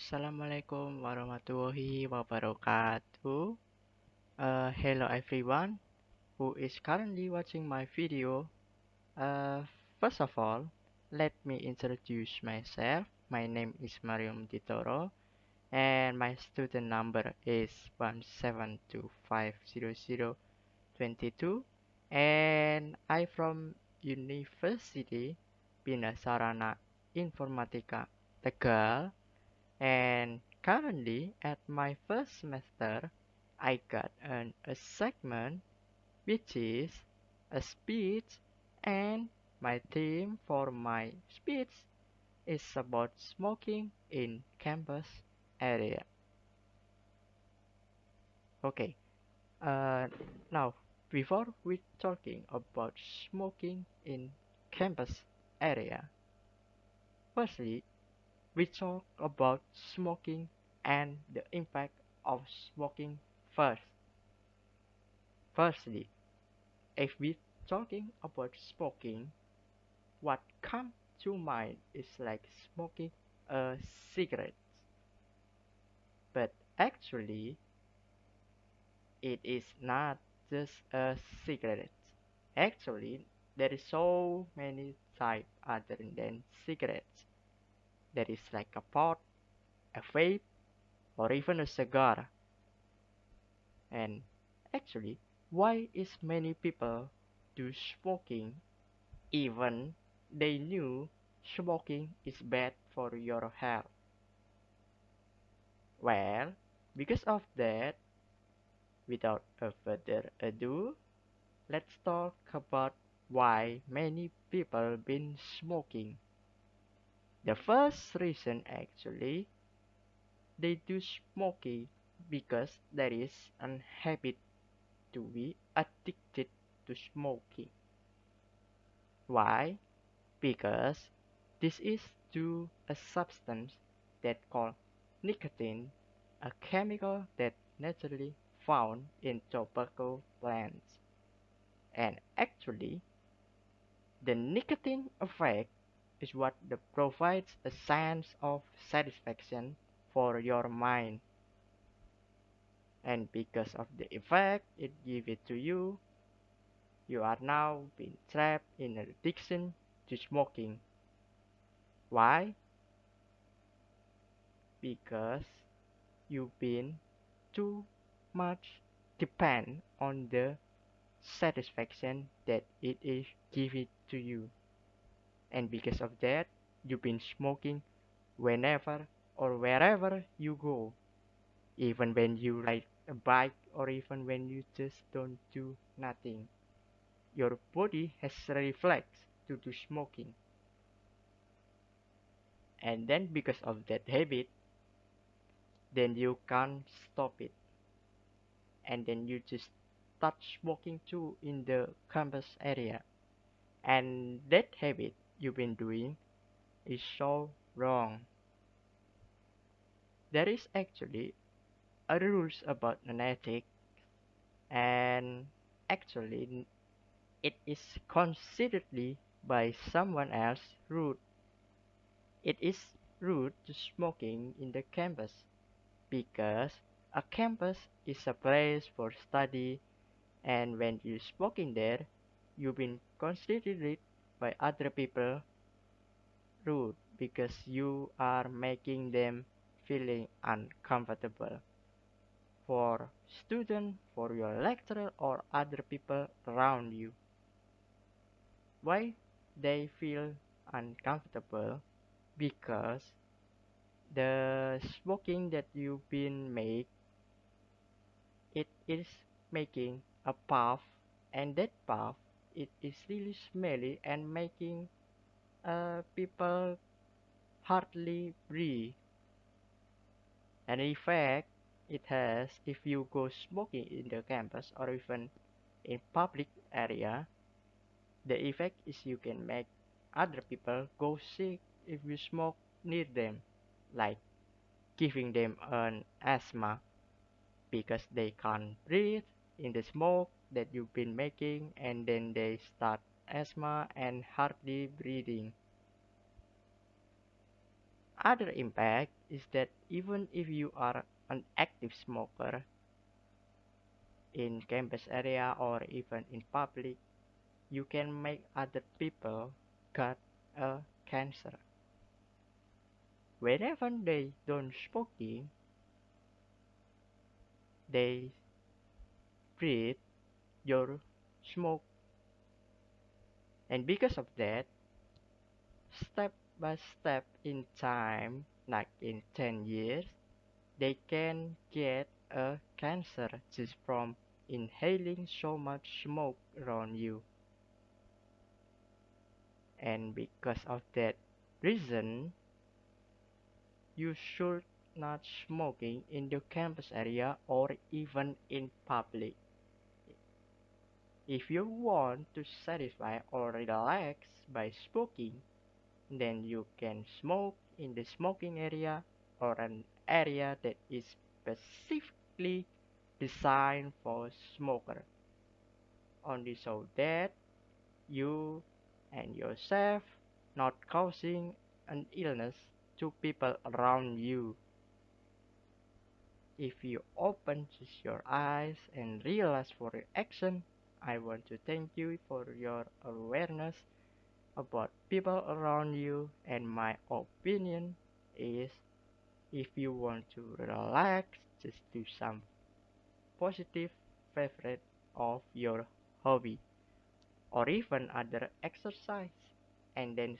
Assalamualaikum warahmatullahi wabarakatuh. Hello everyone who is currently watching my video. First of all, let me introduce myself. My name is Moenditoro and my student number is 172500022 and I from University Bina Sarana Informatika Tegal. And currently, at my first semester, I got an assignment which is a speech, and my theme for my speech is about smoking in campus area. Okay, uh, now before we talking about smoking in campus area, firstly we talk about smoking and the impact of smoking first. Firstly, if we talking about smoking, what comes to mind is like smoking a cigarette. But actually, it is not just a cigarette. Actually, there is so many type other than cigarettes. There is like a pot, a vape, or even a cigar. And actually, why is many people do smoking even they knew smoking is bad for your health? Well, because of that, without a further ado, let's talk about why many people been smoking. The first reason actually they do smoking because there is an habit to be addicted to smoking. Why? Because this is to a substance that called nicotine, a chemical that naturally found in tobacco plants. And actually, the nicotine effect is what provides a sense of satisfaction for your mind. And because of the effect it gives it to you, you are now being trapped in an addiction to smoking. Why? Because you've been too much depend on the satisfaction that it is giving to you. And because of that, you've been smoking whenever or wherever you go, even when you ride a bike or even when you just don't do nothing. Your body has reflex to do smoking. And then because of that habit, then you can't stop it. And then you just start smoking too in the campus area. And that habit you've been doing is so wrong. There is actually a rules about an ethic, and actually it is consideredly by someone else rude. It is rude to smoking in the campus because a campus is a place for study, and when you smoking there, you've been considered by other people rude because you are making them feeling uncomfortable for student, for your lecturer or other people around you. Why they feel uncomfortable? Because the smoking that you've been make, it is making a puff, and that puff it is really smelly and making people hardly breathe. And in fact, it has if you go smoking in the campus or even in public area, the effect is you can make other people go sick if you smoke near them, like giving them an asthma because they can't breathe in the smoke that you've been making, and then they start asthma and hardly breathing. Other impact is that even if you are an active smoker in campus area or even in public, you can make other people get a cancer. Whenever they don't smoking, they breathe your smoke, and because of that, step by step in time, like in 10 years, they can get a cancer just from inhaling so much smoke around you. And because of that reason, you should not smoking in the campus area or even in public. If you want to satisfy or relax by smoking, then you can smoke in the smoking area or an area that is specifically designed for smoker, only so that you and yourself not causing an illness to people around you. If you open just your eyes and realize for your action, I want to thank you for your awareness about people around you, and my opinion is if you want to relax, just do some positive favorite of your hobby or even other exercise, and then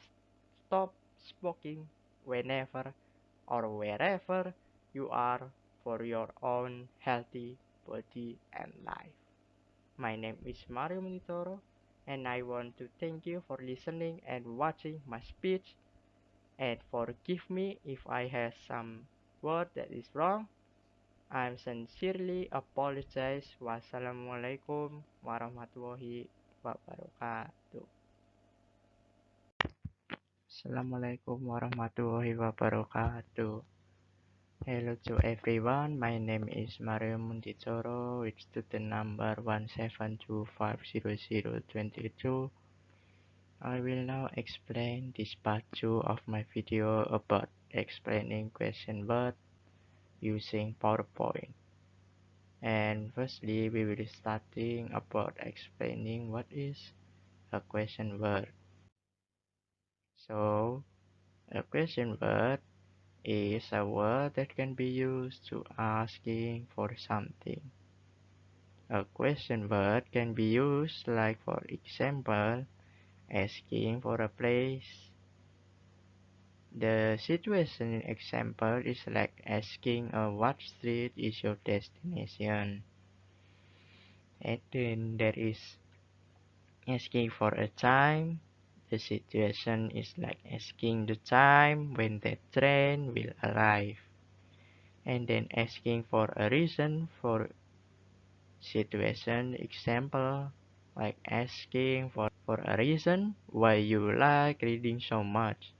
stop smoking whenever or wherever you are for your own healthy body and life. My name is Mario Moenditoro, and I want to thank you for listening and watching my speech, and forgive me if I have some word that is wrong. I sincerely apologize. Wassalamualaikum warahmatullahi wabarakatuh. Assalamualaikum warahmatullahi wabarakatuh. Hello to everyone. My name is Mario Moenditoro with student number 172500022. I will now explain this part 2 of my video about explaining question word using PowerPoint. And firstly, we will starting about explaining what is a question word. So, a question word is a word that can be used to asking for something. A question word can be used like for example, asking for a place. The situation example is like asking what street is your destination. And then there is asking for a time. The situation is like asking the time when the train will arrive. And then asking for a reason for situation example like asking for a reason why you like reading so much.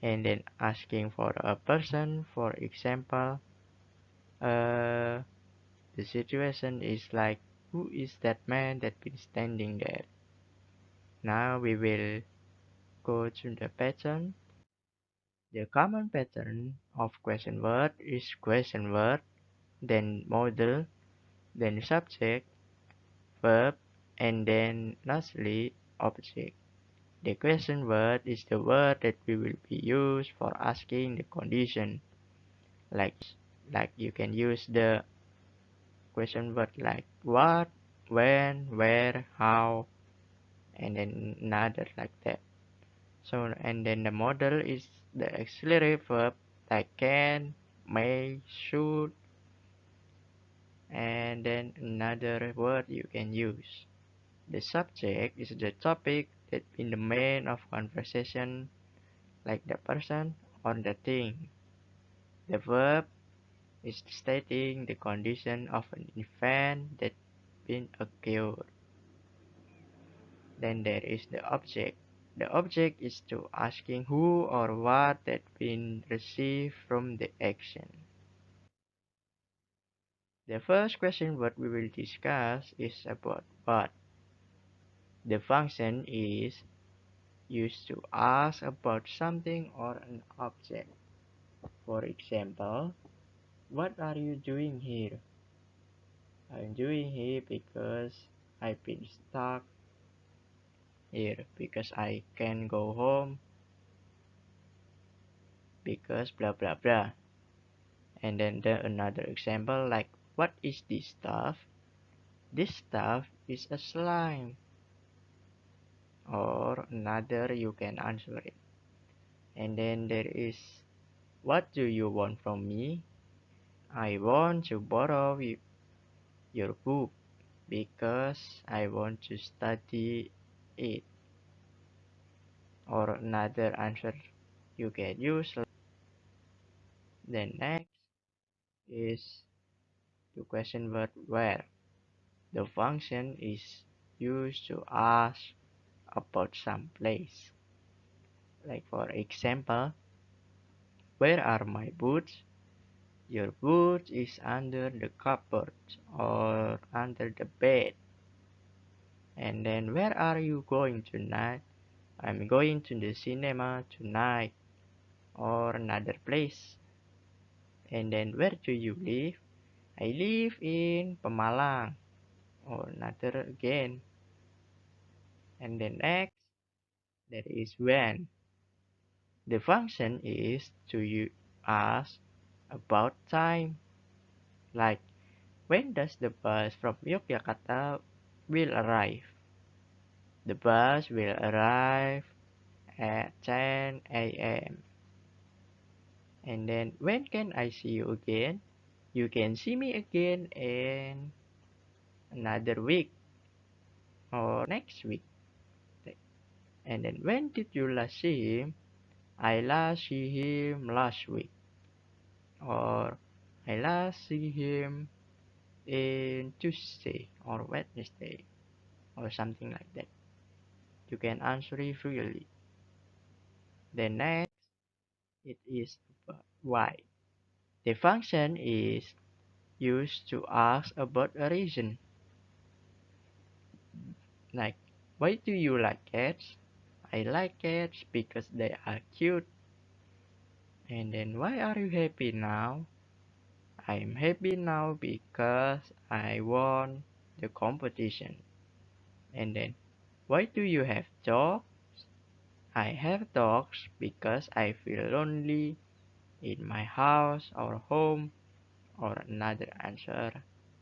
And then asking for a person, for example, uh, the situation is like who is that man that been standing there. Now we will go to the pattern. The common pattern of question word is question word, then model, then subject, verb, and then lastly object. The question word is the word that we will be used for asking the condition. Like you can use the question word like what, when, where, how, and then another like that. So and then the model is the auxiliary verb like can, may, should, and then another word you can use. The subject is the topic that in the main of conversation like the person or the thing. The verb is stating the condition of an event that been occurred. Then there is the object. The object is to asking who or what that been received from the action. The first question what we will discuss is about what. The function is used to ask about something or an object. For example, what are you doing here? I'm doing here because I've been stuck here because I can't go home because blah blah blah. And then the another example like what is this stuff? This stuff is a slime. Or another you can answer it. And then there is what do you want from me? I want to borrow your book because I want to study it. Or another answer you can use. Then next is the question word where. The function is used to ask about some place. Like for example, where are my boots? Your boot is under the cupboard or under the bed. And then where are you going tonight? I'm going to the cinema tonight or another place. And then where do you live? I live in Pemalang or another again. And then next, there is when. The function is to you ask about time. Like when does the bus from Yogyakarta will arrive? The bus will arrive at 10 a.m. And then when can I see you again? You can see me again in another week or next week. And then when did you last see him? I last see him last week. Or I last see him in Tuesday or Wednesday or something like that. You can answer it freely. Then next, it is about why. The function is used to ask about a reason. Like, why do you like cats? I like cats because they are cute. And then why are you happy now? I'm happy now because I won the competition. And then why do you have dogs? I have dogs because I feel lonely in my house or home or another answer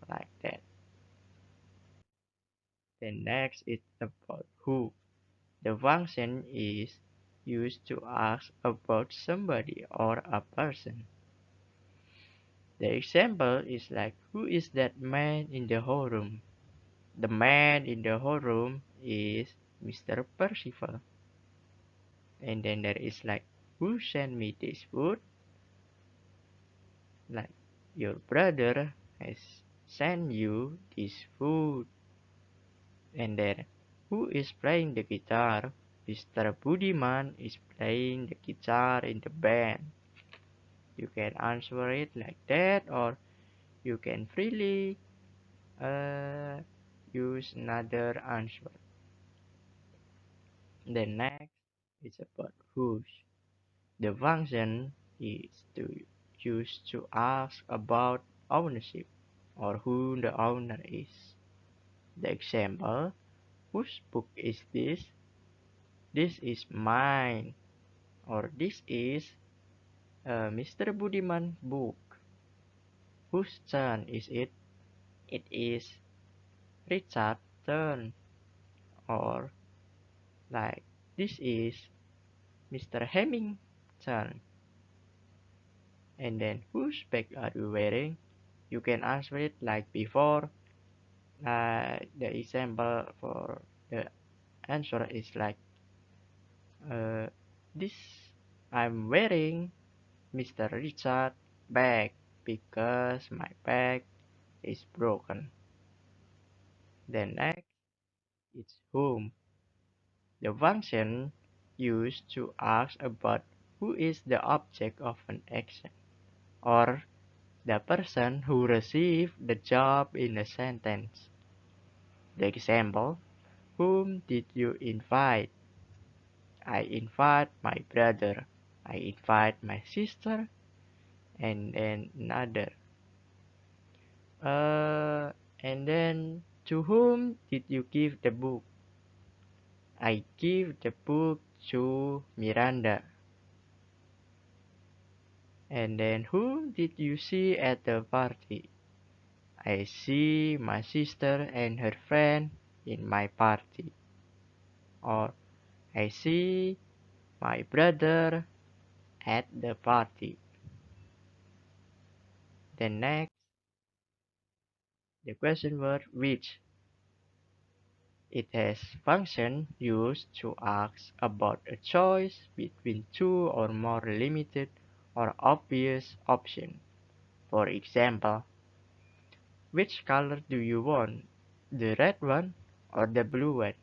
like that. Then next is about who. The function is used to ask about somebody or a person. The example is like, who is that man in the whole room? The man in the whole room is Mr. Percival. And then there is like, who sent me this food? Like, your brother has sent you this food. And then, who is playing the guitar? Mr. Budiman is playing the guitar in the band. You can answer it like that, or you can freely uh, use another answer. The next is about whose. The function is to use to ask about ownership or who the owner is. The example, whose book is this? This is mine, or this is Mr. Budiman book. Whose turn is it? It is Richard's turn, or like this is Mr. Hemming's turn. And then whose bag are you wearing? You can answer it like before. The example for the answer is like uh, this I'm wearing Mr. Richard bag because my bag is broken. Then next it's whom. The function used to ask about who is the object of an action or the person who received the job in a sentence. The example, whom did you invite? I invite my brother. I invite my sister. And then another. Uh, and then to whom did you give the book? I give the book to Miranda. And then whom did you see at the party? I see my sister and her friend in my party. Or I see my brother at the party. Then next, the question word which. It has function used to ask about a choice between two or more limited or obvious options. For example, which color do you want? The red one or the blue one?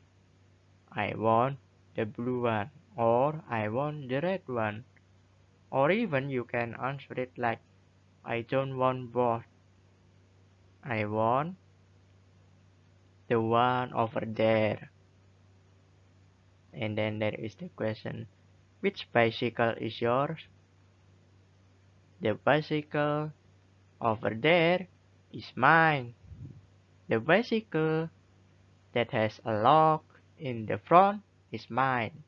I want the blue one, or I want the red one. Or even you can answer it like, I don't want both. I want the one over there. And then there is the question, which bicycle is yours? The bicycle over there is mine. The bicycle that has a lock in the front is mine.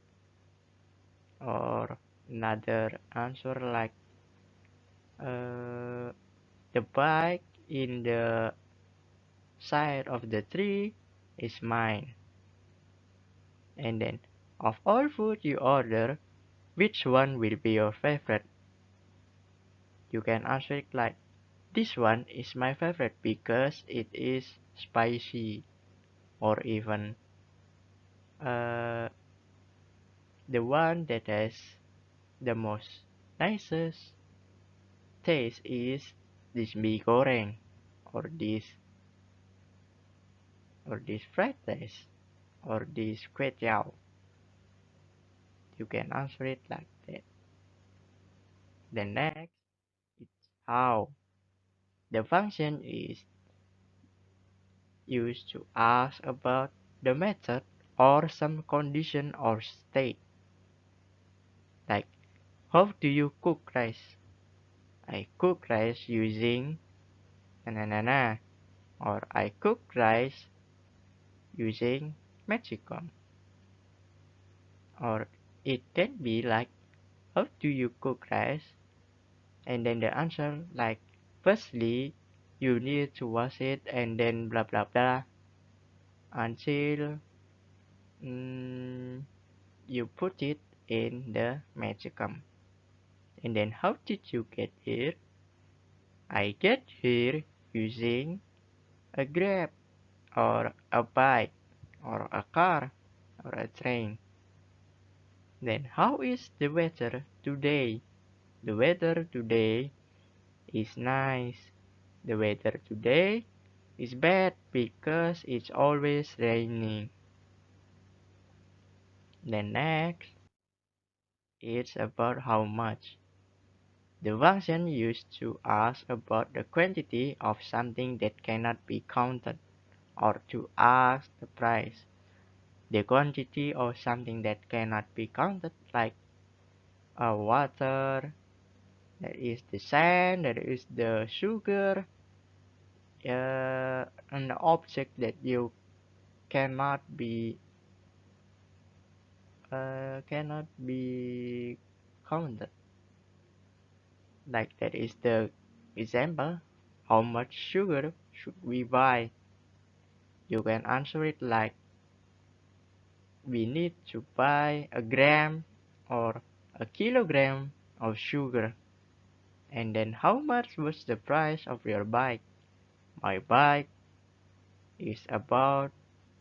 Or another answer like, uh, the bike in the side of the tree is mine. And then, of all food you order, which one will be your favorite? You can answer it like, this one is my favorite because it is spicy. Or even, uh, the one that has the most nicest taste is this mie goreng, or this fried rice, or this kway teow. You can answer it like that. The next is how. The function is used to ask about the method or some condition or state. Like, how do you cook rice? I cook rice using na na na, or I cook rice using Mexican. Or it can be like, how do you cook rice? And then the answer like, firstly, you need to wash it and then blah blah blah until you put it in the Magicum. And then how did you get here? I get here using a grab or a bike or a car or a train. Then how is the weather today? The weather today is nice. The weather today is bad because it's always raining. Then next, it's about how much. The function used to ask about the quantity of something that cannot be counted, or to ask the price. The quantity of something that cannot be counted, like water, that is the sand, that is the sugar, an object that you cannot be counted. Like that is the example. How much sugar should we buy? You can answer it like, we need to buy a gram or a kilogram of sugar. And then how much was the price of your bike? My bike is about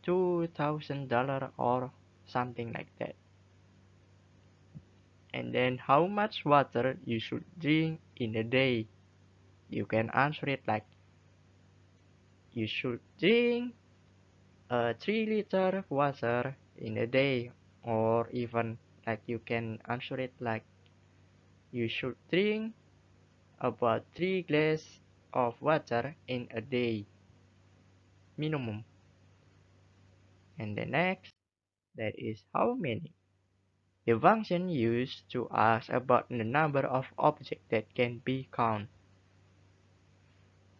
$2,000 or something like that. And then how much water you should drink in a day? You can answer it like, you should drink 3 liter water in a day. Or even like you can answer it like, you should drink about 3 glasses of water in a day minimum. And the next, that is how many. The function used to ask about the number of objects that can be counted.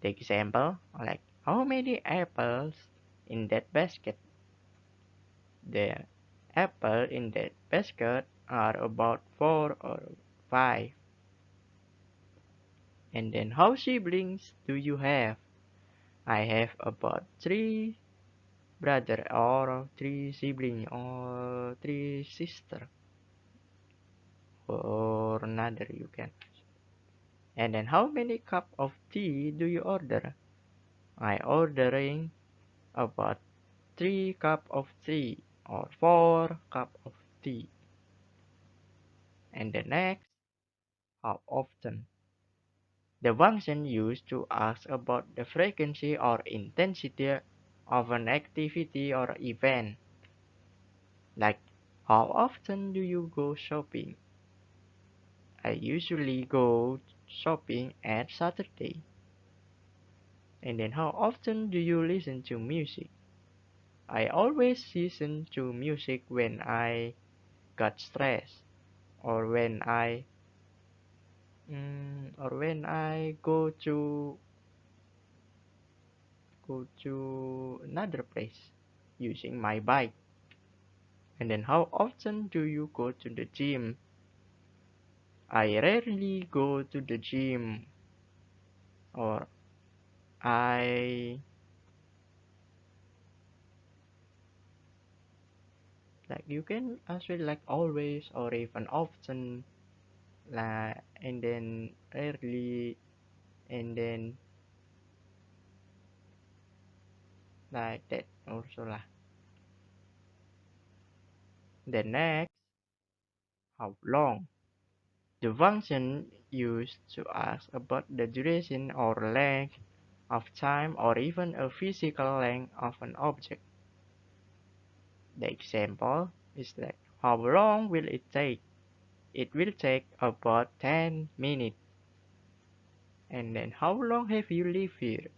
The example, like how many apples in that basket? The apples in that basket are about 4 or 5. And then how siblings do you have? I have about 3 brothers or 3 siblings or 3 sisters or another you can. And then how many cup of tea do you order? I ordering about 3 cup of tea or 4 cup of tea. And the next, how often? The function used to ask about the frequency or intensity of an activity or event. Like, how often do you go shopping? I usually go shopping at Saturday. And then how often do you listen to music? I always listen to music when I got stressed or when I go to another place using my bike. And then how often do you go to the gym? I rarely go to the gym, or I like you can answer like always or even often, like, and then rarely, and then like that also lah. The next, how long? The function used to ask about the duration or length of time or even a physical length of an object. The example is like, how long will it take? It will take about 10 minutes. And then how long have you lived here?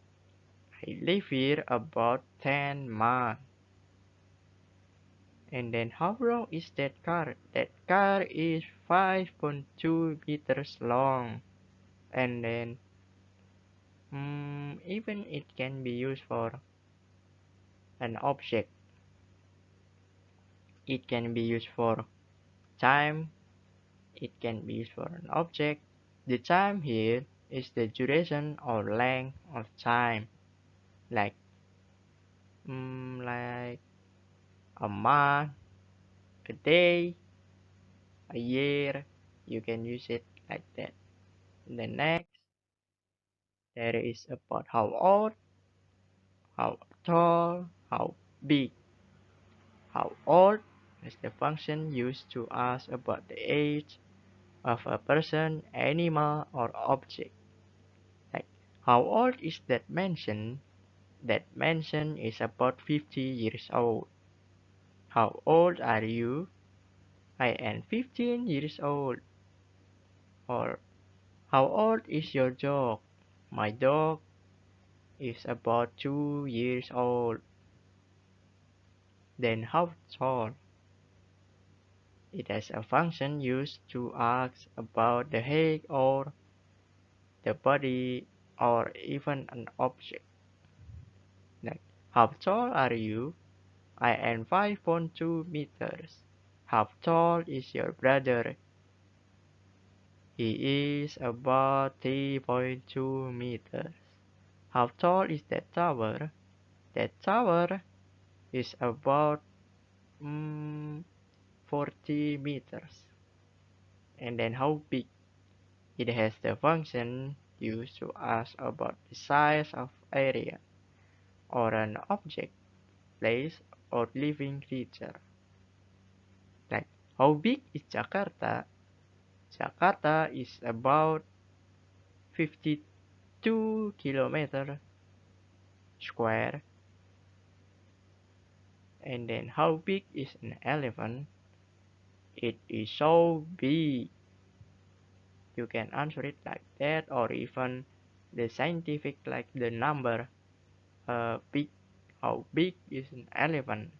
I live here about 10 months. And then how long is that car? That car is 5.2 meters long. And then even it can be used for an object. It can be used for time. It can be used for an object. The time here is the duration or length of time. Like like a month, a day, a year. You can use it like that. The next, there is about how old, how tall, how big. How old is the function used to ask about the age of a person, animal, or object. Like, how old is that mansion? That mansion is about 50 years old. How old are you? I am 15 years old. Or, how old is your dog? My dog is about 2 years old. Then how tall? It has a function used to ask about the height or the body or even an object. Like, how tall are you? I am 5.2 meters. How tall is your brother? He is about 3.2 meters. How tall is that tower? That tower is about 40 meters. And then how big? It has the function used to ask about the size of area or an object, place, or living creature. Like, how big is Jakarta? Jakarta is about 52 kilometer square. And then how big is an elephant? It is so big. You can answer it like that, or even the scientific like the number big. How big is an elephant?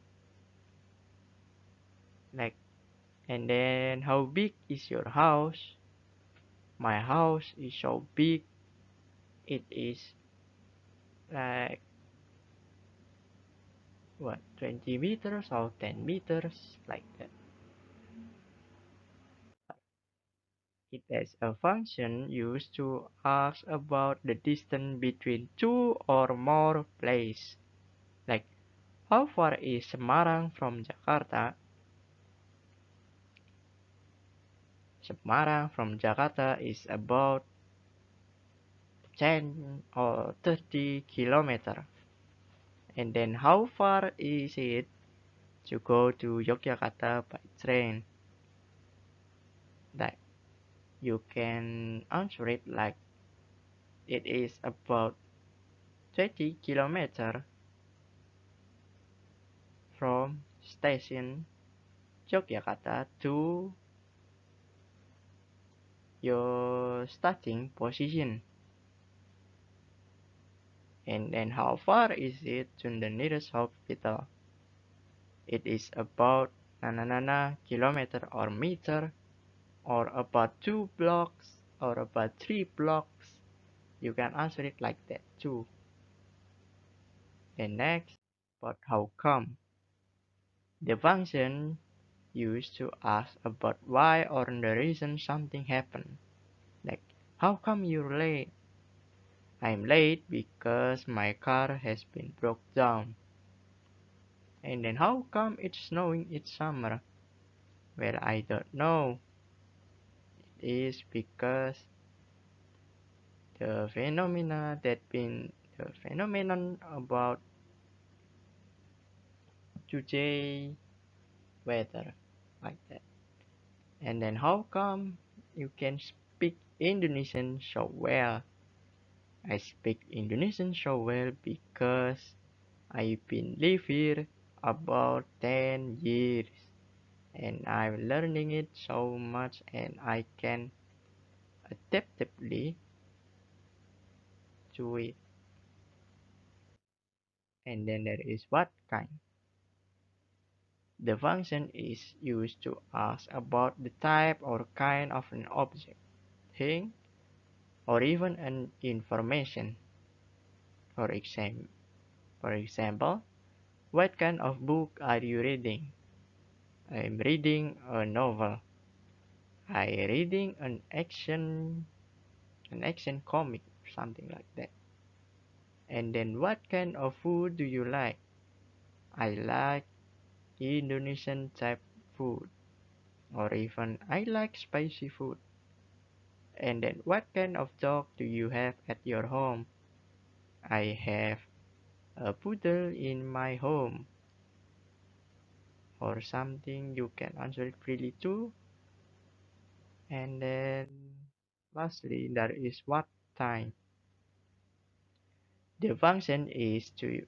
Like And then how big is your house? My house is so big. It is like what, 20 meters or 10 meters, like that. It has a function used to ask about the distance between two or more places. Like, how far is Semarang from Jakarta? Semarang from Jakarta is about 10 or 30 kilometer. And then how far is it to go to Yogyakarta by train? That you can answer it like it is about 20 kilometer from station Yogyakarta to your starting position. And then how far is it to the nearest hospital? It is about kilometer or meter, or about 2 blocks, or about 3 blocks. You can answer it like that too. Then next, but how come? The function used to ask about why or the reason something happened. Like, how come you're late? I'm late because my car has been broke down. And then how come it's snowing each summer? Well, I don't know. It is because the phenomenon about today weather, like that. And then how come you can speak Indonesian so well? I speak Indonesian so well because I've been live here about 10 years and I'm learning it so much and I can adaptably to it. And then there is what kind. The function is used to ask about the type or kind of an object, thing, or even an information. For example, what kind of book are you reading? I'm reading a novel. I reading an action comic, something like that. And then what kind of food do you like? I like Indonesian type food, or even I like spicy food. And then what kind of dog do you have at your home? I have a poodle in my home, or something. You can answer it freely too. And then lastly, there is what time. The function is to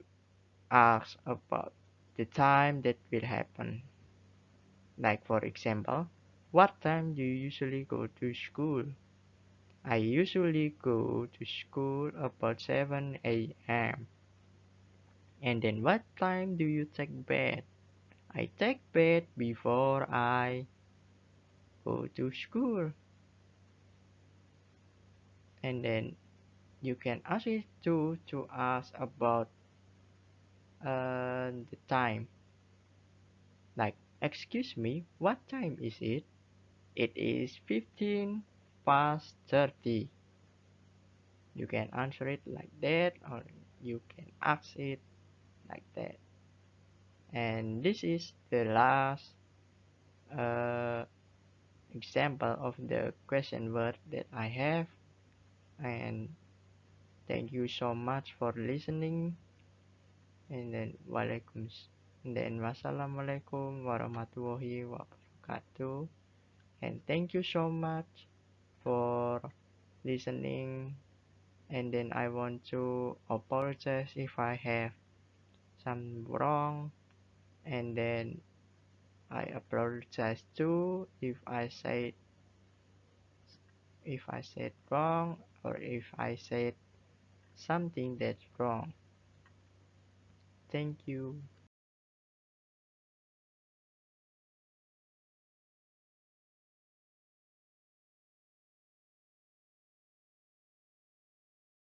ask about the time that will happen. Like for example, what time do you usually go to school? I usually go to school about 7 a.m. And then what time do you take bed? I take bed before I go to school. And then you can ask it to ask about the time. Like, excuse me, what time is it? It is 15 past 30. You can answer it like that, or you can ask it like that. And this is the last uh, example of the question word that I have. And thank you so much for listening. And then wassalamualaikum warahmatullahi wabarakatuh. And thank you so much for listening. And then I want to apologize if I have some wrong. And then I apologize too if I said wrong, or if I said something that's wrong. Thank you.